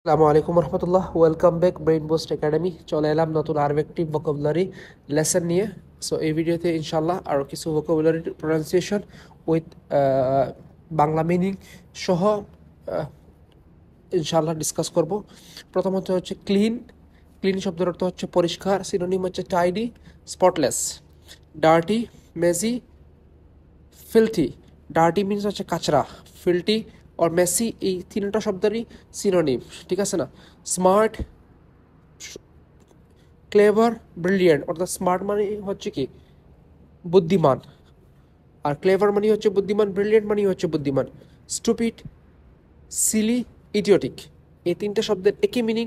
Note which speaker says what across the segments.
Speaker 1: আসসালামু আলাইকুম রহমতুল্লাহ, welcome back brain boost academy. চলে এলাম নতুন আরও একটি ভোকাবুলারি লেসন নিয়ে। সো এই ভিডিওতে ইনশাল্লাহ আরও কিছু vocabulary pronunciation with Bangla meaning সহ ইনশাল্লাহ ডিসকাস করব। প্রথমত হচ্ছে ক্লিন। ক্লিন শব্দের অর্থ হচ্ছে পরিষ্কার, সিনোনিম হচ্ছে টাইডি, স্পটলেস। ডার্টি, মেজি, ফিল্থি। ডার্টি মিনস হচ্ছে কাচরা, ফিল্টি আর মেসি এই তিনটা শব্দেরই সিনোনিম, ঠিক আছে না? Smart, clever, brilliant. অর্থাৎ স্মার্ট মানে হচ্ছে কি বুদ্ধিমান, আর ক্লেভার মানে হচ্ছে বুদ্ধিমান, ব্রিলিয়েন্ট মানে হচ্ছে বুদ্ধিমান। স্টুপিড, সিলি, ইডিওটিক এই তিনটে শব্দের একই মিনিং।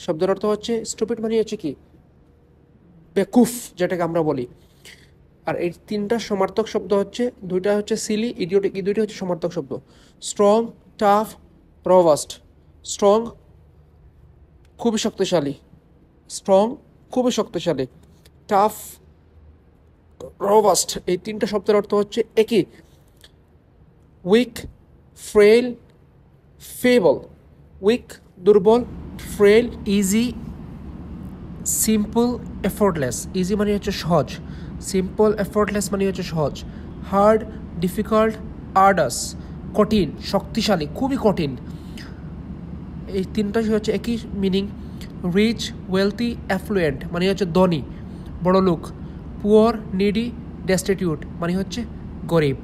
Speaker 1: শব্দের অর্থ হচ্ছে স্টুপিড মানে হচ্ছে কি বেকুফ, যেটাকে আমরা বলি। আর এই তিনটা সমার্থক শব্দ হচ্ছে, দুইটা হচ্ছে সিলি, ইডিওটিক, এই দুইটা হচ্ছে সমার্থক শব্দ। Strong, tough, রবাস্ট। স্ট্রং খুবই শক্তিশালী, স্ট্রং খুবই শক্তিশালী। টাফ, রবাস্ট এই তিনটা শব্দের অর্থ হচ্ছে একই। Weak, frail, feeble. উইক দুর্বল, frail easy, simple effortless. Easy মানে হচ্ছে সহজ, সিম্পল এফোর্টলেস মানে হচ্ছে সহজ। হার্ড, ডিফিকাল্ট, আর্ডাস কঠিন, শক্তিশালী খুবই কঠিন। এই তিনটাই হচ্ছে একই মিনিং। রিচ, ওয়েলথি, অ্যাফ্লুয়েন্ট মানে হচ্ছে ধনী বড় লোক। পুয়ার, নিডি, ডেস্টিটিউট মানে হচ্ছে গরিব।